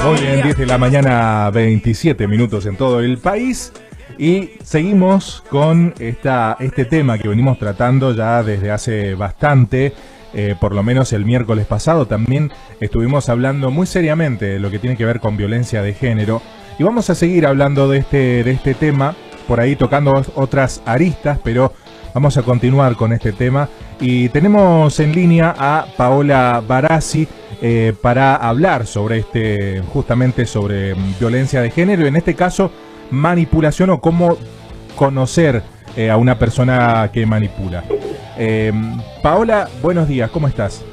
Muy bien, 10 de la mañana, 27 minutos en todo el país. Y seguimos con este tema que venimos tratando ya desde hace bastante. Por lo menos el miércoles pasado también estuvimos hablando muy seriamente de lo que tiene que ver con violencia de género. Y vamos a seguir hablando de este tema, por ahí tocando otras aristas, pero vamos a continuar con este tema. Y tenemos en línea a Paola Barassi para hablar sobre justamente sobre violencia de género, y en este caso manipulación, o cómo conocer a una persona que manipula. Paola, buenos días, ¿cómo estás?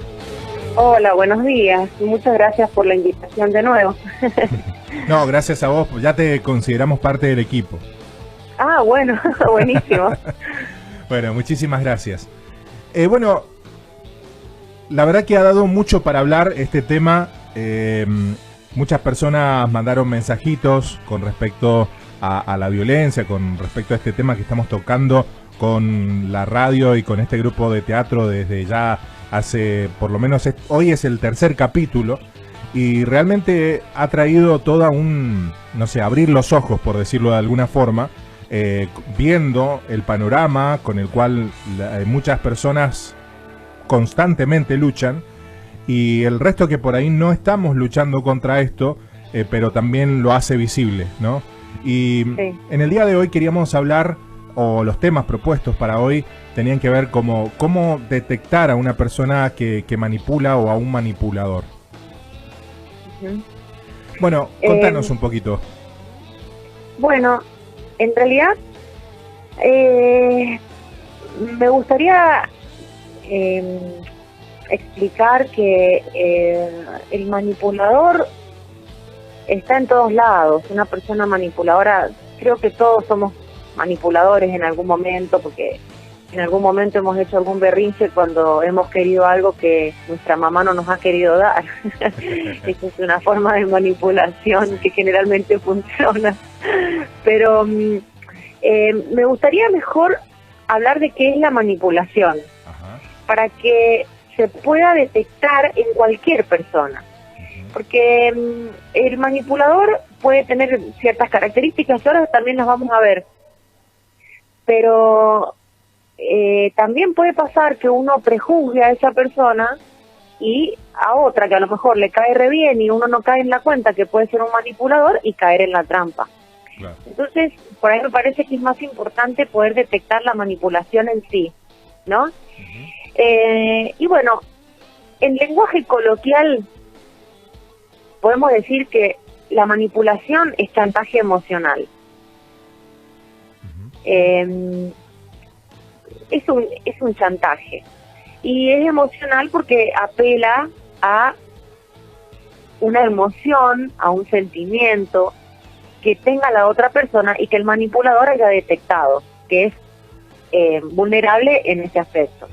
Hola, buenos días. Muchas gracias por la invitación de nuevo. No, gracias a vos, ya te consideramos parte del equipo. Ah, bueno, buenísimo. Bueno, muchísimas gracias. Bueno, la verdad que ha dado mucho para hablar este tema. Muchas personas mandaron mensajitos con respecto a la violencia, con respecto a este tema que estamos tocando con la radio y con este grupo de teatro desde ya hace, por lo menos hoy es el tercer capítulo, y realmente ha traído toda no sé, abrir los ojos, por decirlo de alguna forma, viendo el panorama con el cual muchas personas constantemente luchan, y el resto que por ahí no estamos luchando contra esto, pero también lo hace visible, ¿no? Y sí, en el día de hoy queríamos hablar, o los temas propuestos para hoy tenían que ver cómo detectar a una persona que manipula o a un manipulador. Bueno, contanos un poquito. Bueno, en realidad me gustaría explicar que el manipulador está en todos lados. Una persona manipuladora, creo que todos somos manipuladores en algún momento, porque en algún momento hemos hecho algún berrinche cuando hemos querido algo que nuestra mamá no nos ha querido dar. Esa es una forma de manipulación que generalmente funciona. Pero me gustaría mejor hablar de qué es la manipulación. Ajá. Para que se pueda detectar en cualquier persona. Porque el manipulador puede tener ciertas características, ahora también las vamos a ver. Pero también puede pasar que uno prejuzgue a esa persona y a otra que a lo mejor le cae re bien y uno no cae en la cuenta que puede ser un manipulador y caer en la trampa. Claro. Entonces, por ahí me parece que es más importante poder detectar la manipulación en sí, ¿no? Y bueno, en lenguaje coloquial podemos decir que la manipulación es chantaje emocional. Es un chantaje, y es emocional porque apela a una emoción, a un sentimiento que tenga la otra persona y que el manipulador haya detectado que es vulnerable en ese aspecto.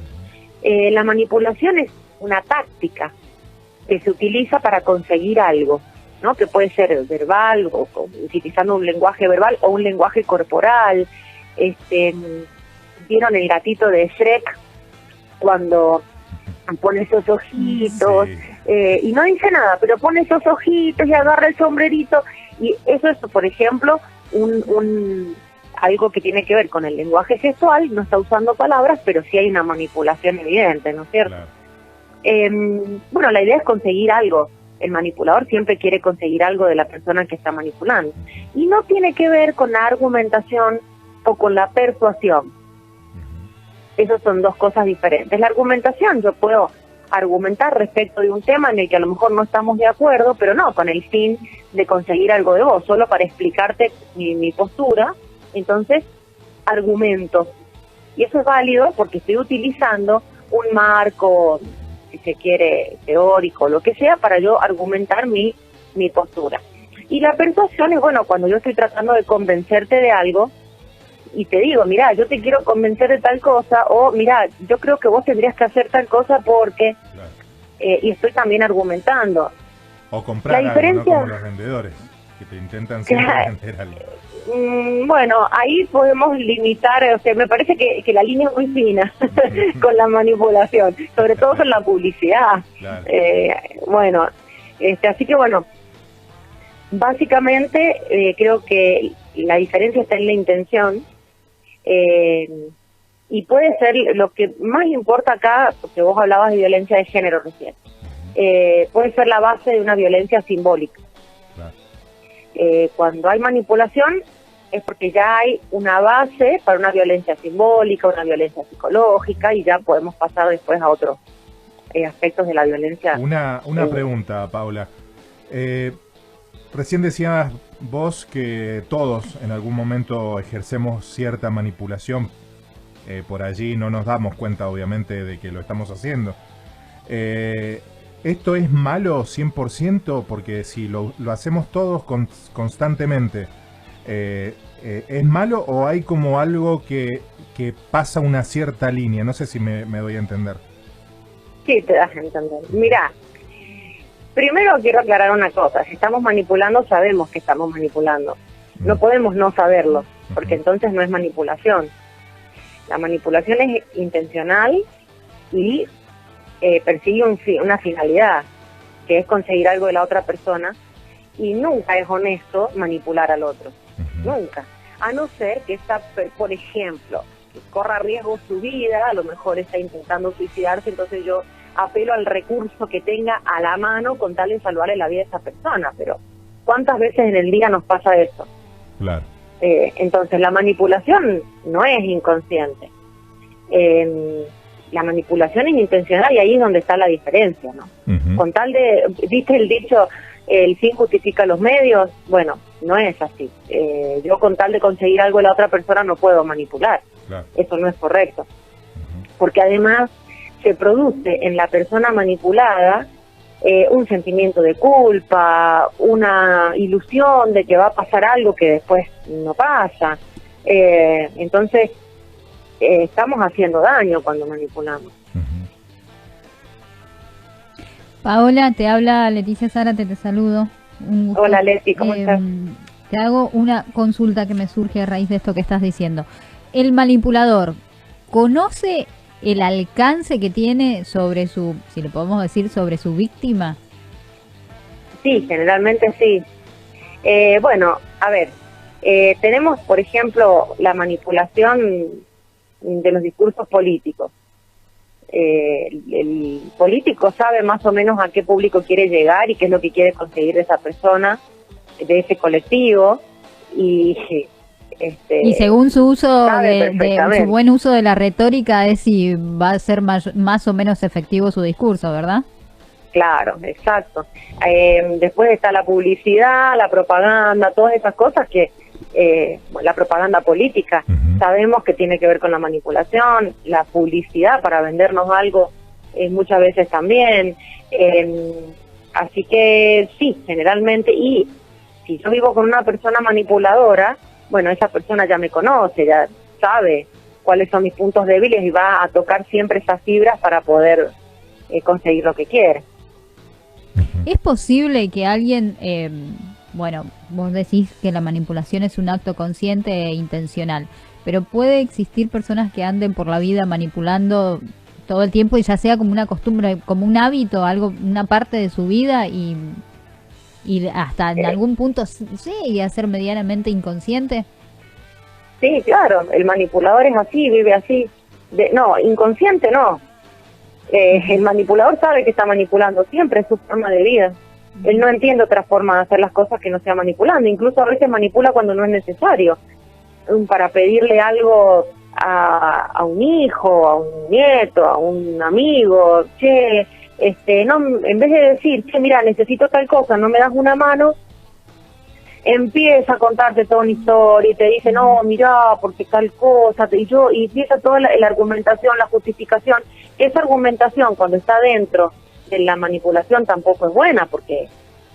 La manipulación es una táctica que se utiliza para conseguir algo, ¿no? Que puede ser verbal, o utilizando un lenguaje verbal o un lenguaje corporal. ¿Vieron el gatito de Shrek cuando pone esos ojitos? Sí. Y no dice nada, pero pone esos ojitos y agarra el sombrerito, y eso es, por ejemplo, algo que tiene que ver con el lenguaje gestual. No está usando palabras, pero sí hay una manipulación evidente, ¿no es cierto? Claro. Bueno, la idea es conseguir algo. El manipulador siempre quiere conseguir algo de la persona que está manipulando, y no tiene que ver con la argumentación o con la persuasión. Esas son dos cosas diferentes. La argumentación, yo puedo argumentar respecto de un tema en el que a lo mejor no estamos de acuerdo, pero no con el fin de conseguir algo de vos, solo para explicarte mi postura. Entonces, argumento. Y eso es válido porque estoy utilizando un marco, si se quiere, teórico, lo que sea, para yo argumentar mi postura. Y la persuasión es, bueno, cuando yo estoy tratando de convencerte de algo, y te digo, mira, yo te quiero convencer de tal cosa, o mira, yo creo que vos tendrías que hacer tal cosa porque, claro. Y estoy también argumentando. O comprar algo, ¿no? Como los vendedores, que te intentan siempre vender algo. Bueno, ahí podemos limitar, o sea, me parece que la línea es muy fina con la manipulación, sobre todo con la publicidad. Claro. Bueno, así que bueno, Básicamente, creo que la diferencia está en la intención, y puede ser lo que más importa acá, porque vos hablabas de violencia de género recién, puede ser la base de una violencia simbólica. Claro. Cuando hay manipulación es porque ya hay una base para una violencia simbólica, una violencia psicológica, y ya podemos pasar después a otros aspectos de la violencia. Una pregunta, Paula. Recién decías vos que todos en algún momento ejercemos cierta manipulación. Por allí no nos damos cuenta, obviamente, de que lo estamos haciendo. ¿Esto es malo 100%? Porque si lo hacemos todos constantemente, ¿es malo o hay como algo que pasa una cierta línea? No sé si me doy a entender. Sí, te das a entender. Mirá, primero quiero aclarar una cosa. Si estamos manipulando, sabemos que estamos manipulando. No podemos no saberlo, porque entonces no es manipulación. La manipulación es intencional y persigue una finalidad, que es conseguir algo de la otra persona, y nunca es honesto manipular al otro. Nunca. A no ser que por ejemplo, que corra riesgo su vida, a lo mejor está intentando suicidarse, entonces yo apelo al recurso que tenga a la mano con tal de salvarle la vida a esa persona. Pero ¿cuántas veces en el día nos pasa eso? Claro. Entonces la manipulación no es inconsciente. La manipulación es intencional, y ahí es donde está la diferencia, ¿no? Con tal de, ¿viste el dicho, el fin justifica los medios? Bueno, no es así. Yo con tal de conseguir algo de la otra persona no puedo manipular. Claro. Eso no es correcto. Porque además se produce en la persona manipulada un sentimiento de culpa, una ilusión de que va a pasar algo que después no pasa. Entonces, estamos haciendo daño cuando manipulamos. Paola, te habla Leticia Zárate, te saludo. Hola Leti, ¿cómo estás? Te hago una consulta que me surge a raíz de esto que estás diciendo. ¿El manipulador conoce el alcance que tiene sobre su, si le podemos decir, sobre su víctima? Sí, generalmente sí. Bueno, a ver, tenemos, por ejemplo, la manipulación de los discursos políticos. El político sabe más o menos a qué público quiere llegar y qué es lo que quiere conseguir de esa persona, de ese colectivo, y según su uso de su buen uso de la retórica es si va a ser más o menos efectivo su discurso, ¿verdad? Claro, exacto. Después está la publicidad, la propaganda, todas esas cosas que la propaganda política sabemos que tiene que ver con la manipulación, la publicidad para vendernos algo muchas veces también. Así que sí, generalmente, y si yo vivo con una persona manipuladora, bueno, esa persona ya me conoce, ya sabe cuáles son mis puntos débiles y va a tocar siempre esas fibras para poder conseguir lo que quiere. ¿Es posible que alguien, bueno, vos decís que la manipulación es un acto consciente e intencional, pero puede existir personas que anden por la vida manipulando todo el tiempo y ya sea como una costumbre, como un hábito, algo, una parte de su vida y hasta en algún punto llegue a ser medianamente inconsciente? Sí, claro, el manipulador es así, vive así. No, inconsciente no. El manipulador sabe que está manipulando, siempre es su forma de vida. Él no entiende otra forma de hacer las cosas que no sea manipulando, incluso a veces manipula cuando no es necesario, para pedirle algo a un hijo, a un nieto, a un amigo. Che, no, en vez de decir, che, mira, necesito tal cosa, no me das una mano, empieza a contarte toda una historia y te dice, no, mira, porque tal cosa, y empieza toda la argumentación, la justificación. Esa argumentación, cuando está dentro de la manipulación, tampoco es buena, porque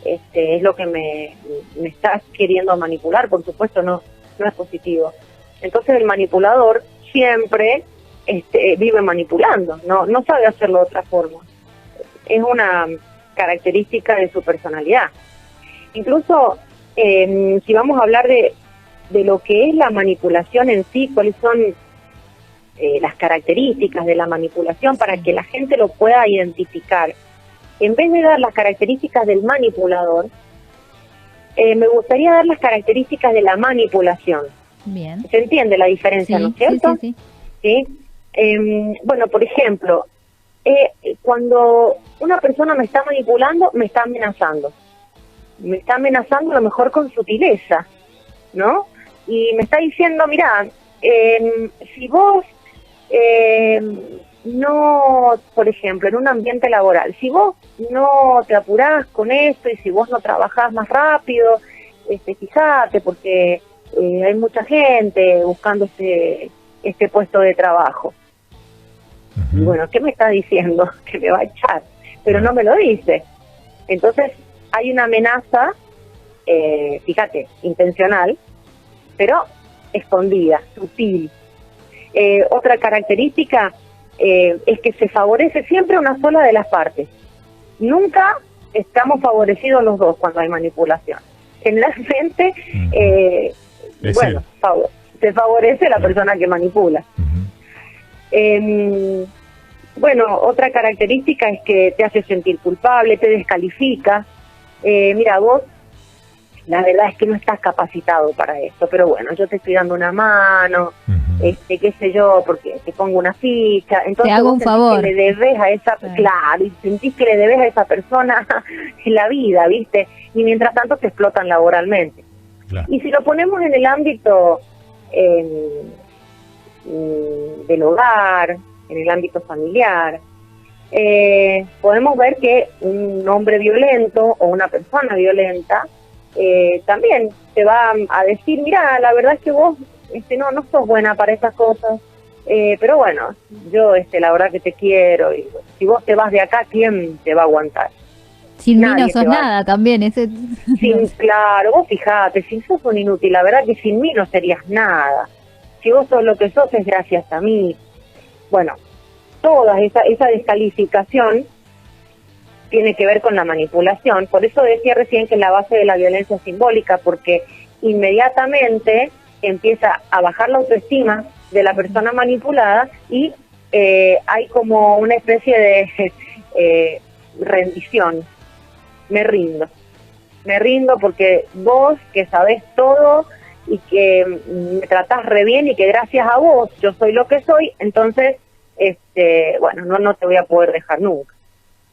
es lo que me estás queriendo manipular, por supuesto, no es positivo. Entonces el manipulador siempre vive manipulando, no sabe hacerlo de otra forma. Es una característica de su personalidad. Incluso si vamos a hablar de lo que es la manipulación en sí, cuáles son las características de la manipulación para que la gente lo pueda identificar. En vez de dar las características del manipulador, me gustaría dar las características de la manipulación. Bien. ¿Se entiende la diferencia, Sí, no es cierto? sí. ¿Sí? Bueno, por ejemplo, cuando una persona me está manipulando, me está amenazando. Me está amenazando a lo mejor con sutileza, ¿no? Y me está diciendo, mirá, si vos no, por ejemplo, en un ambiente laboral, si vos no te apurás con esto y si vos no trabajás más rápido, fíjate, porque hay mucha gente buscando este puesto de trabajo. Y bueno, ¿qué me está diciendo? Que me va a echar, pero no me lo dice. Entonces hay una amenaza, fíjate, intencional, pero escondida, sutil. Otra característica es que se favorece siempre una sola de las partes. Nunca estamos favorecidos los dos cuando hay manipulación. Generalmente, bueno, se favorece la persona que manipula. Bueno, otra característica es que te hace sentir culpable, te descalifica. Mira, vos, la verdad es que no estás capacitado para esto, pero bueno, yo te estoy dando una mano, qué sé yo, porque te pongo una ficha. Entonces te hago un favor. Que le debes a esa, claro, y sentís que le debes a esa persona en la vida, ¿viste? Y mientras tanto te explotan laboralmente. Claro. Y si lo ponemos en el ámbito del hogar, en el ámbito familiar, podemos ver que un hombre violento o una persona violenta también te va a decir, mira, la verdad es que vos no sos buena para esas cosas, pero bueno, yo la verdad que te quiero, y si vos te vas de acá, ¿quién te va a aguantar? Sin mí no sos nada también. Claro, vos fijate, si sos un inútil, la verdad que sin mí no serías nada. Si vos sos lo que sos es gracias a mí. Bueno, toda esa descalificación tiene que ver con la manipulación. Por eso decía recién que la base de la violencia es simbólica, porque inmediatamente empieza a bajar la autoestima de la persona manipulada y hay como una especie de rendición. Me rindo porque vos que sabés todo y que me tratás re bien y que gracias a vos yo soy lo que soy, entonces bueno, no te voy a poder dejar nunca,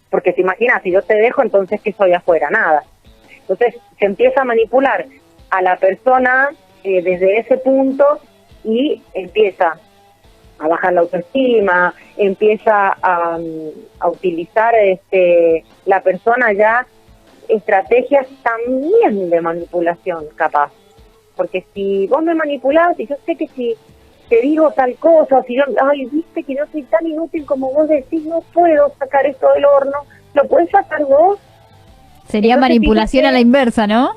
porque te imaginas, si yo te dejo, entonces ¿qué soy afuera? Nada. Entonces se empieza a manipular a la persona desde ese punto y empieza a bajar la autoestima, empieza a utilizar la persona ya estrategias también de manipulación, capaz. Porque si vos me manipulás, y yo sé que si te digo tal cosa, si yo, ay, viste que yo soy tan inútil como vos decís, no puedo sacar esto del horno, ¿lo podés sacar vos? Sería entonces, manipulación a la inversa, ¿no?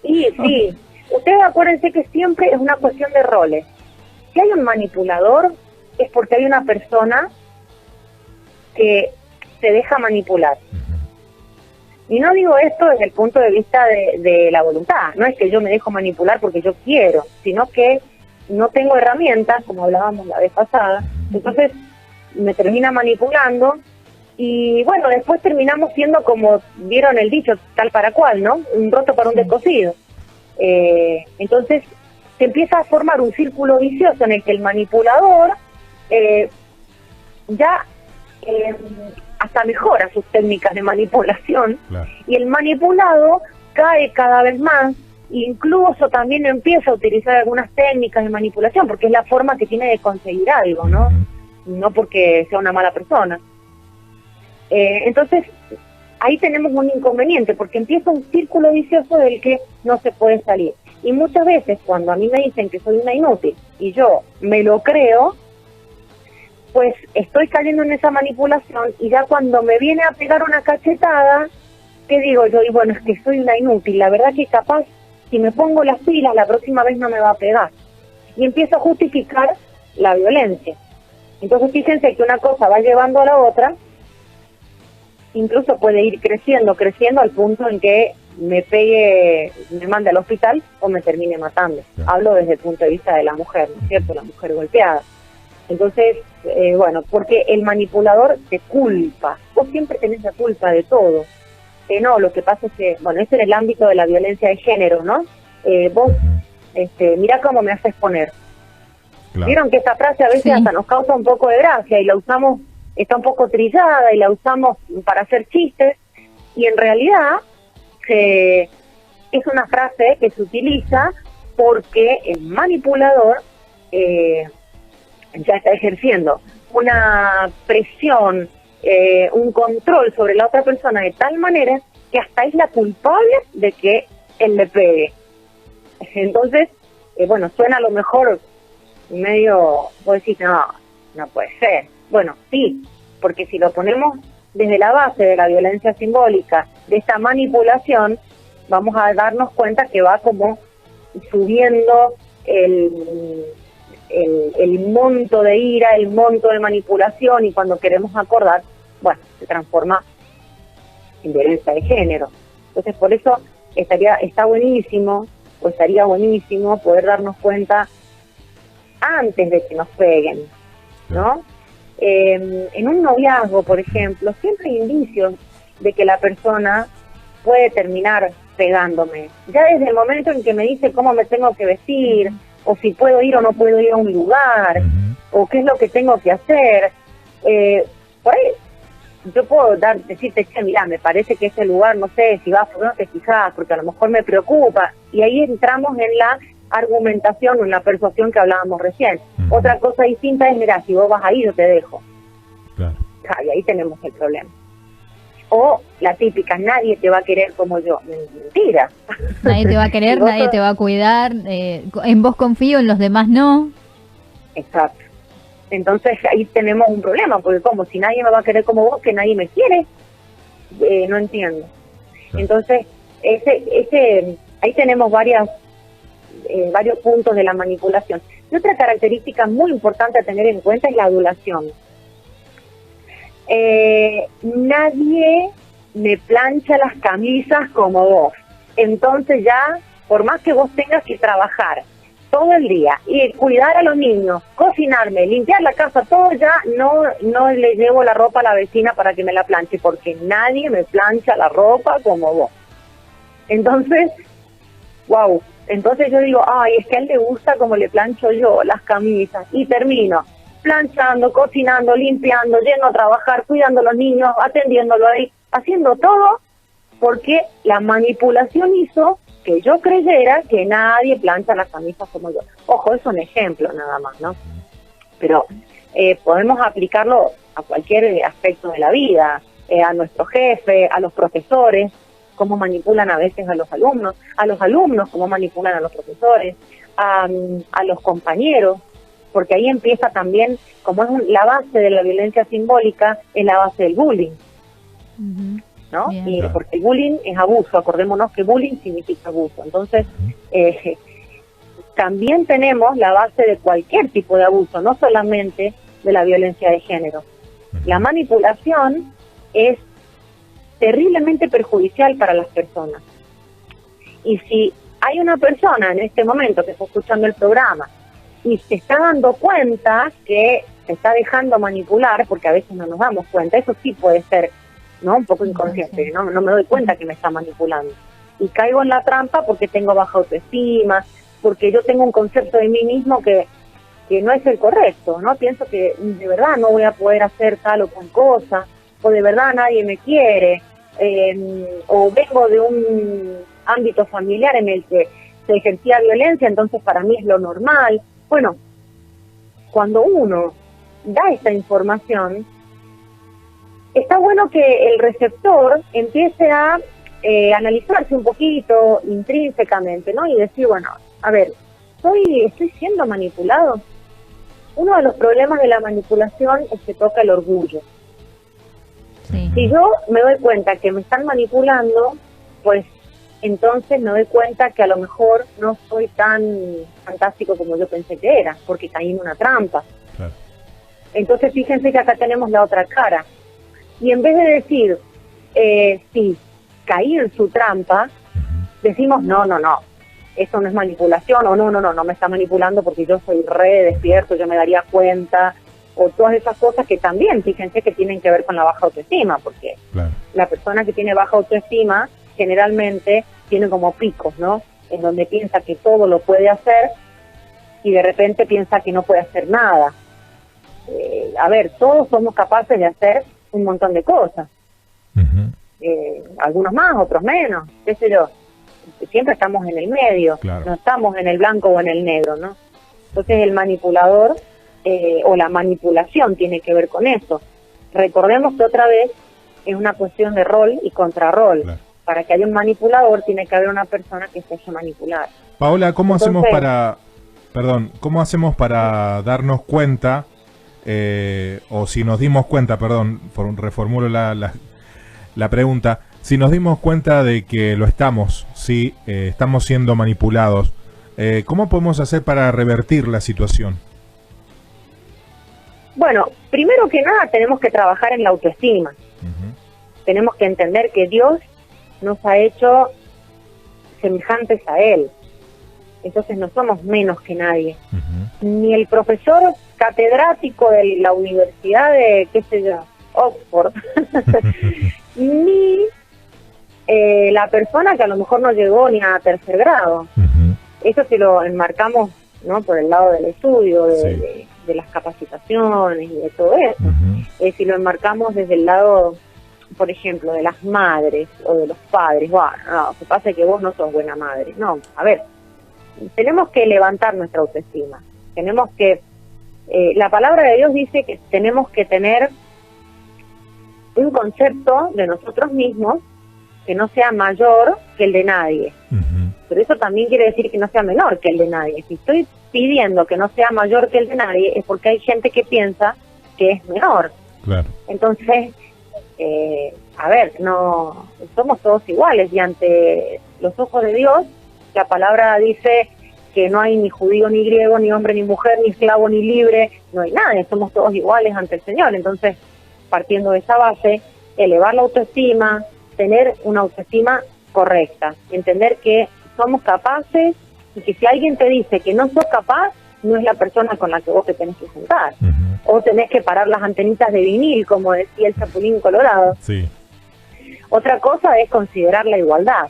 Sí. Ustedes acuérdense que siempre es una cuestión de roles. Si hay un manipulador, es porque hay una persona que se deja manipular. Y no digo esto desde el punto de vista de la voluntad. No es que yo me dejo manipular porque yo quiero, sino que no tengo herramientas, como hablábamos la vez pasada. Entonces me termina manipulando y bueno, después terminamos siendo, como vieron el dicho, tal para cual, ¿no? Un roto para un descosido. Entonces se empieza a formar un círculo vicioso en el que el manipulador ya hasta mejora sus técnicas de manipulación, claro. Y el manipulado cae cada vez más, incluso también empieza a utilizar algunas técnicas de manipulación, porque es la forma que tiene de conseguir algo, ¿no? No porque sea una mala persona. Entonces, ahí tenemos un inconveniente, porque empieza un círculo vicioso del que no se puede salir. Y muchas veces, cuando a mí me dicen que soy una inútil, y yo me lo creo, pues estoy cayendo en esa manipulación, y ya cuando me viene a pegar una cachetada, ¿qué digo yo? Y bueno, es que soy una inútil, la verdad que capaz, si me pongo las pilas, la próxima vez no me va a pegar. Y empiezo a justificar la violencia. Entonces fíjense que una cosa va llevando a la otra, incluso puede ir creciendo al punto en que me pegue, me mande al hospital o me termine matando. Hablo desde el punto de vista de la mujer, ¿no es cierto? La mujer golpeada. Entonces, bueno, porque el manipulador te culpa. Vos siempre tenés la culpa de todo. no, lo que pasa es que, bueno, es en el ámbito de la violencia de género, ¿no? Vos, mirá cómo me haces poner. Claro. Vieron que esta frase a veces hasta nos causa un poco de gracia y la usamos, está un poco trillada y la usamos para hacer chistes, y en realidad es una frase que se utiliza porque el manipulador ya está ejerciendo una presión, un control sobre la otra persona de tal manera que hasta es la culpable de que él le pegue. Entonces, bueno, suena a lo mejor medio, vos decís, no puede ser. Bueno, sí, porque si lo ponemos desde la base de la violencia simbólica, de esta manipulación, vamos a darnos cuenta que va como subiendo el monto de ira, el monto de manipulación, y cuando queremos acordar, bueno, se transforma en violencia de género. Entonces, por eso estaría buenísimo poder darnos cuenta antes de que nos peguen, ¿no? En un noviazgo, por ejemplo, siempre hay indicios de que la persona puede terminar pegándome. Ya desde el momento en que me dice cómo me tengo que vestir, o si puedo ir o no puedo ir a un lugar, o qué es lo que tengo que hacer. Por ahí yo puedo decirte, che, mirá, me parece que ese lugar, no sé, si vas, ¿por qué no te fijas? Porque a lo mejor me preocupa. Y ahí entramos en la argumentación o en la persuasión que hablábamos recién. Otra cosa distinta es, mirá, si vos vas ahí, yo te dejo. Claro. Y ahí tenemos el problema. O la típica, nadie te va a querer como yo. Mentira. Nadie te va a querer, nadie te va a cuidar. En vos confío, en los demás no. Exacto. Entonces ahí tenemos un problema, porque como si nadie me va a querer como vos, que nadie me quiere, no entiendo. Entonces, ahí tenemos varios puntos de la manipulación. Y otra característica muy importante a tener en cuenta es la adulación. Nadie me plancha las camisas como vos. Entonces ya, por más que vos tengas que trabajar todo el día y cuidar a los niños, cocinarme, limpiar la casa, todo, ya no le llevo la ropa a la vecina para que me la planche, porque nadie me plancha la ropa como vos. Entonces, wow, entonces yo digo, ay, es que a él le gusta como le plancho yo las camisas, y termino planchando, cocinando, limpiando, yendo a trabajar, cuidando a los niños, atendiéndolo ahí, haciendo todo, porque la manipulación hizo que yo creyera que nadie plancha las camisas como yo. Ojo, es un ejemplo nada más, ¿no? Pero podemos aplicarlo a cualquier aspecto de la vida, a nuestro jefe, a los profesores, cómo manipulan a veces a los alumnos, cómo manipulan a los profesores, a los compañeros, porque ahí empieza también, como es la base de la violencia simbólica, es la base del bullying. ¿No? Y porque el bullying es abuso, acordémonos que bullying significa abuso. Entonces, también tenemos la base de cualquier tipo de abuso, no solamente de la violencia de género. La manipulación es terriblemente perjudicial para las personas. Y si hay una persona en este momento que está escuchando el programa y se está dando cuenta que se está dejando manipular, porque a veces no nos damos cuenta, eso sí puede ser, ¿no? Un poco inconsciente, no me doy cuenta que me está manipulando. Y caigo en la trampa porque tengo baja autoestima, porque yo tengo un concepto de mí mismo que no es el correcto, ¿no? Pienso que de verdad no voy a poder hacer tal o cual cosa, o de verdad nadie me quiere, o vengo de un ámbito familiar en el que se ejercía violencia, entonces para mí es lo normal. Bueno, cuando uno da esta información, está bueno que el receptor empiece a analizarse un poquito intrínsecamente, ¿no? Y decir, bueno, a ver, ¿estoy siendo manipulado? Uno de los problemas de la manipulación es que toca el orgullo. Sí. Si yo me doy cuenta que me están manipulando, pues entonces me doy cuenta que a lo mejor no soy tan fantástico como yo pensé que era, porque caí en una trampa. Claro. Entonces fíjense que acá tenemos la otra cara. Y en vez de decir, sí, caí en su trampa, decimos, no, eso no es manipulación, o no me está manipulando porque yo soy re despierto, yo me daría cuenta, o todas esas cosas que también, fíjense que tienen que ver con la baja autoestima, porque la persona que tiene baja autoestima generalmente tiene como picos, ¿no? En donde piensa que todo lo puede hacer y de repente piensa que no puede hacer nada. A ver, todos somos capaces de hacer un montón de cosas. Algunos más, otros menos, qué sé yo. Siempre estamos en el medio, claro. No estamos en el blanco o en el negro, ¿no? Entonces el manipulador o la manipulación tiene que ver con eso. Recordemos que otra vez es una cuestión de rol y contrarrol. Claro. Para que haya un manipulador tiene que haber una persona que se deje manipular. Paola, ¿cómo hacemos para darnos cuenta, o si nos dimos cuenta, reformulo la pregunta, si nos dimos cuenta de que lo estamos, estamos siendo manipulados, ¿cómo podemos hacer para revertir la situación? Bueno, primero que nada tenemos que trabajar en la autoestima. Tenemos que entender que Dios nos ha hecho semejantes a Él. Entonces no somos menos que nadie. Ni el profesor catedrático de la universidad de, qué sé yo, Oxford, ni la persona que a lo mejor no llegó ni a tercer grado. Eso si lo enmarcamos, ¿no?, por el lado del estudio, de las capacitaciones y de todo eso. Si lo enmarcamos desde el lado, por ejemplo, de las madres o de los padres, bueno, no, lo que pasa es que vos no sos buena madre. No, a ver, tenemos que levantar nuestra autoestima. Tenemos que, la palabra de Dios dice que tenemos que tener un concepto de nosotros mismos que no sea mayor que el de nadie. Pero eso también quiere decir que no sea menor que el de nadie. Si estoy pidiendo que no sea mayor que el de nadie, es porque hay gente que piensa que es menor. Claro. Entonces, a ver, no somos todos iguales y ante los ojos de Dios, la palabra dice que no hay ni judío ni griego, ni hombre ni mujer, ni esclavo ni libre, no hay nadie, somos todos iguales ante el Señor. Entonces, partiendo de esa base, elevar la autoestima, tener una autoestima correcta, entender que somos capaces y que si alguien te dice que no sos capaz, no es la persona con la que vos te tenés que juntar. O tenés que parar las antenitas de vinil, como decía el Chapulín Colorado. Sí. Otra cosa es considerar la igualdad.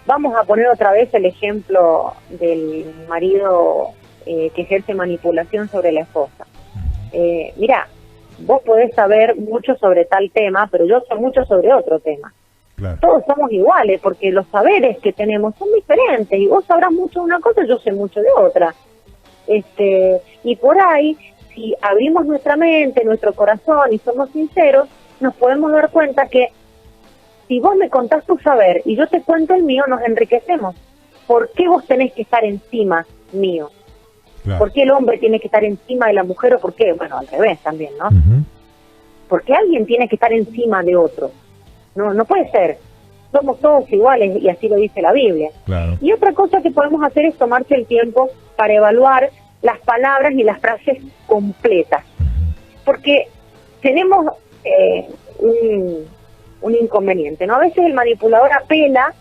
Vamos a poner otra vez el ejemplo del marido que ejerce manipulación sobre la esposa. Mira, vos podés saber mucho sobre tal tema, pero yo sé mucho sobre otro tema. Claro. Todos somos iguales porque los saberes que tenemos son diferentes y vos sabrás mucho de una cosa y yo sé mucho de otra. Y por ahí, si abrimos nuestra mente, nuestro corazón y somos sinceros, nos podemos dar cuenta que si vos me contás tu saber y yo te cuento el mío, nos enriquecemos. ¿Por qué vos tenés que estar encima mío? Claro. ¿Por qué el hombre tiene que estar encima de la mujer o por qué? Bueno, al revés también, ¿no? ¿Por qué alguien tiene que estar encima de otro? No puede ser. Somos todos iguales y así lo dice la Biblia. Claro. Y otra cosa que podemos hacer es tomarse el tiempo para evaluar las palabras y las frases completas. Porque tenemos un inconveniente, ¿no? A veces el manipulador apela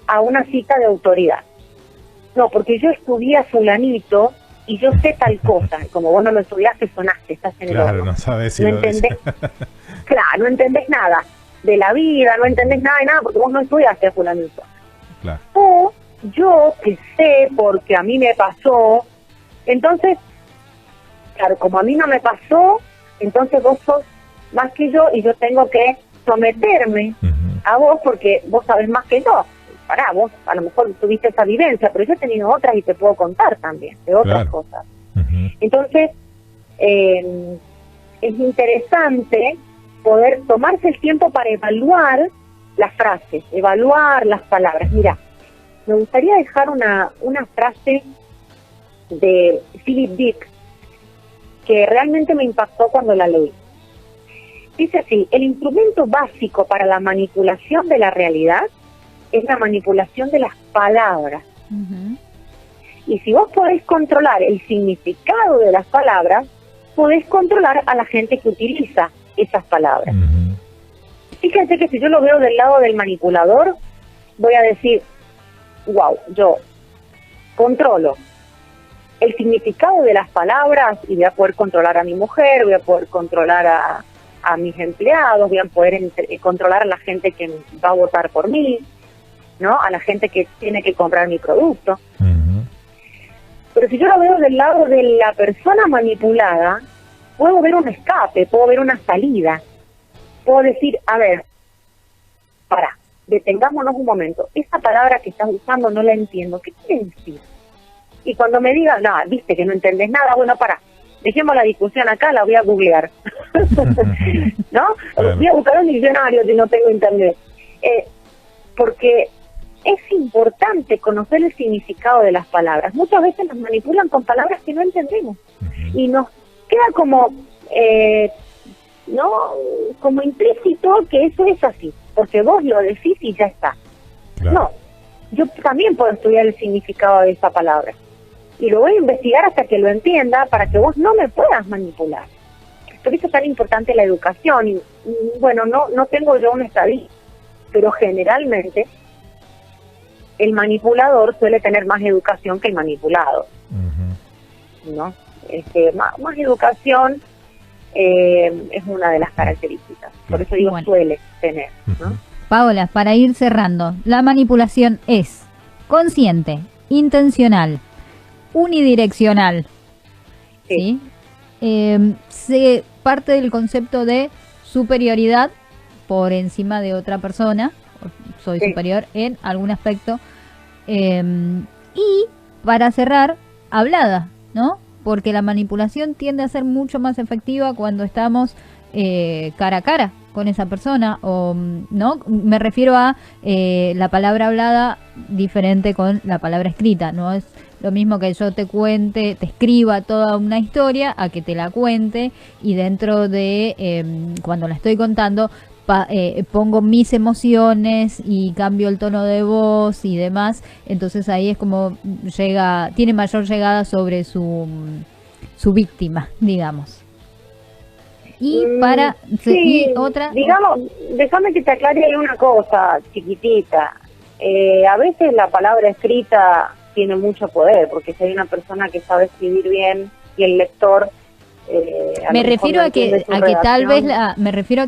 a una cita de autoridad. No, porque yo estudié a fulanito y yo sé tal cosa. Como vos no lo estudiaste, sonaste, estás en el horno. Claro, no sabes si no lo entendés. Claro, no entendés nada de la vida, no entendés nada de nada porque vos no estudiaste a fulanito. Claro. O yo que sé porque a mí me pasó. Entonces, claro, como a mí no me pasó, entonces vos sos más que yo y yo tengo que someterme a vos porque vos sabés más que yo. Pará, vos a lo mejor tuviste esa vivencia, pero yo he tenido otras y te puedo contar también de otras cosas. Entonces, es interesante poder tomarse el tiempo para evaluar las frases, evaluar las palabras. Mira, me gustaría dejar una frase de Philip Dick que realmente me impactó cuando la leí. Dice así: el instrumento básico para la manipulación de la realidad es la manipulación de las palabras. Y si vos podés controlar el significado de las palabras, podés controlar a la gente que utiliza esas palabras. Fíjense que si yo lo veo del lado del manipulador, voy a decir, wow, yo controlo el significado de las palabras y voy a poder controlar a mi mujer, voy a poder controlar a mis empleados, voy a poder controlar a la gente que va a votar por mí, ¿no? A la gente que tiene que comprar mi producto. Pero si yo lo veo del lado de la persona manipulada, puedo ver un escape, puedo ver una salida. Puedo decir, a ver, detengámonos un momento. Esa palabra que estás usando no la entiendo. ¿Qué quiere decir? Y cuando me digan, no, viste que no entendés nada, bueno, dejemos la discusión acá, la voy a googlear. ¿No? Claro. Voy a buscar un diccionario si no tengo internet. Porque es importante conocer el significado de las palabras. Muchas veces nos manipulan con palabras que no entendemos. Y nos queda como, ¿no? Como implícito que eso es así. Porque vos lo decís y ya está. Claro. No, yo también puedo estudiar el significado de esa palabra. Y lo voy a investigar hasta que lo entienda para que vos no me puedas manipular. Por eso es tan importante la educación. Y bueno, no tengo yo una estadística, pero generalmente el manipulador suele tener más educación que el manipulado. ¿No? Más educación es una de las características. Por eso digo, suele tener, ¿no? Paola, para ir cerrando, la manipulación es consciente, intencional, unidireccional. ¿Sí? Se parte del concepto de superioridad por encima de otra persona. Soy superior en algún aspecto. Y para cerrar, hablada, ¿no? Porque la manipulación tiende a ser mucho más efectiva cuando estamos cara a cara con esa persona, o no, me refiero a la palabra hablada diferente con la palabra escrita. No es lo mismo que yo te escriba toda una historia, a que te la cuente y dentro de cuando la estoy contando pongo mis emociones y cambio el tono de voz y demás. Entonces ahí es como tiene mayor llegada sobre su víctima, digamos. Y para sí, otra, digamos, déjame que te aclare ahí una cosa chiquitita. A veces la palabra escrita tiene mucho poder, porque si hay una persona que sabe escribir bien y el lector me refiero a que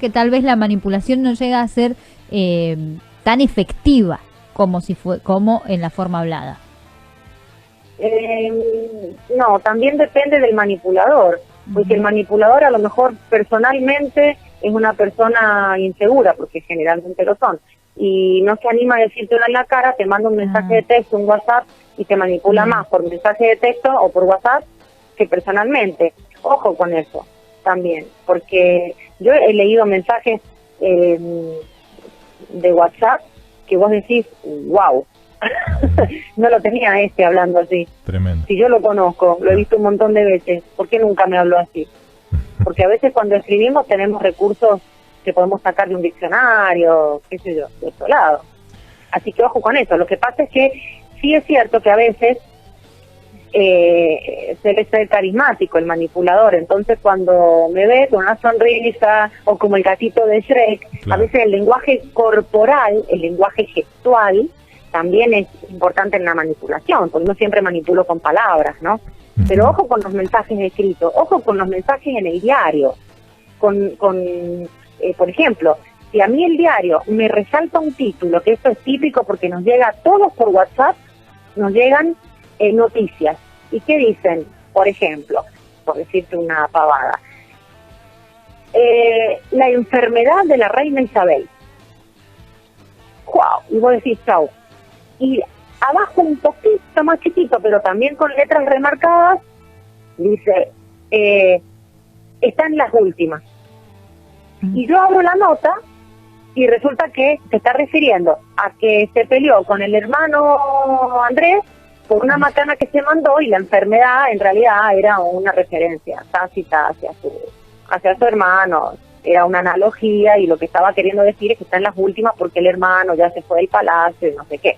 tal vez la manipulación no llega a ser tan efectiva como en la forma hablada. No, también depende del manipulador, porque el manipulador a lo mejor personalmente es una persona insegura, porque generalmente lo son, y no se anima a decírtelo en la cara, te manda un mensaje de texto, un WhatsApp, y te manipula más por mensaje de texto o por WhatsApp que personalmente. Ojo con eso también, porque yo he leído mensajes de WhatsApp que vos decís, wow, no lo tenía hablando así. Tremendo. Si yo lo conozco, lo he visto un montón de veces, ¿por qué nunca me habló así? Porque a veces cuando escribimos tenemos recursos que podemos sacar de un diccionario, qué sé yo, de otro lado. Así que ojo con eso. Lo que pasa es que sí es cierto que a veces suele ser carismático el manipulador, entonces cuando me ve con una sonrisa o como el gatito de Shrek, claro, a veces el lenguaje corporal, el lenguaje gestual también es importante en la manipulación, porque no siempre manipulo con palabras, ¿no? Pero ojo con los mensajes escritos, ojo con los mensajes en el diario, por ejemplo, si a mí el diario me resalta un título, que esto es típico porque nos llega a todos por WhatsApp, nos llegan noticias. ¿Y qué dicen? Por ejemplo, por decirte una pavada, la enfermedad de la reina Isabel. ¡Wow! Y vos decís, chau. Y abajo un poquito más chiquito, pero también con letras remarcadas, dice, están las últimas. Y yo abro la nota y resulta que se está refiriendo a que se peleó con el hermano Andrés por una macana que se mandó, y la enfermedad en realidad era una referencia tácita hacia su hermano, era una analogía, y lo que estaba queriendo decir es que está en las últimas porque el hermano ya se fue del palacio y no sé qué.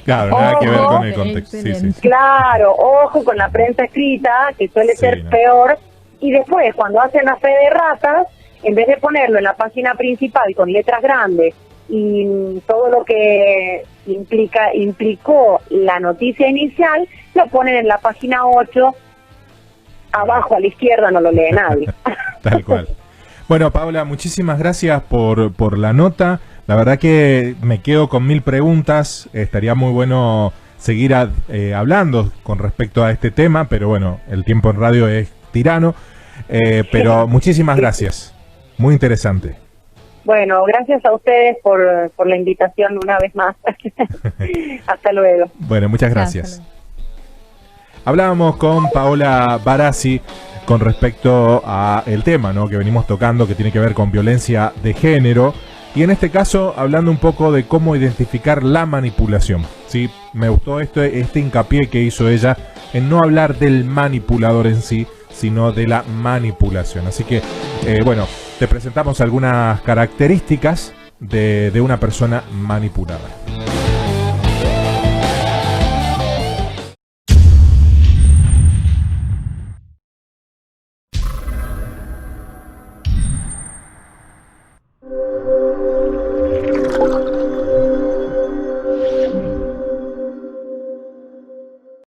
Claro, nada que ver con el contexto. Sí. Claro, ojo con la prensa escrita, que suele ser peor, y después cuando hacen la fe de ratas, en vez de ponerlo en la página principal con letras grandes y todo lo que implicó la noticia inicial, lo ponen en la página 8, abajo a la izquierda, no lo lee nadie. Tal cual. Bueno, Paola, muchísimas gracias por la nota. La verdad que me quedo con 1000 preguntas. Estaría muy bueno seguir hablando con respecto a este tema, pero bueno, el tiempo en radio es tirano. Pero muchísimas gracias. Muy interesante. Bueno, gracias a ustedes por la invitación una vez más. Hasta luego. Bueno, muchas gracias. Hablábamos con Paola Barassi con respecto a el tema, ¿no?, que venimos tocando, que tiene que ver con violencia de género, y en este caso hablando un poco de cómo identificar la manipulación. ¿Sí? Me gustó este hincapié que hizo ella en no hablar del manipulador en sí, sino de la manipulación. Así que, bueno, te presentamos algunas características de una persona manipuladora.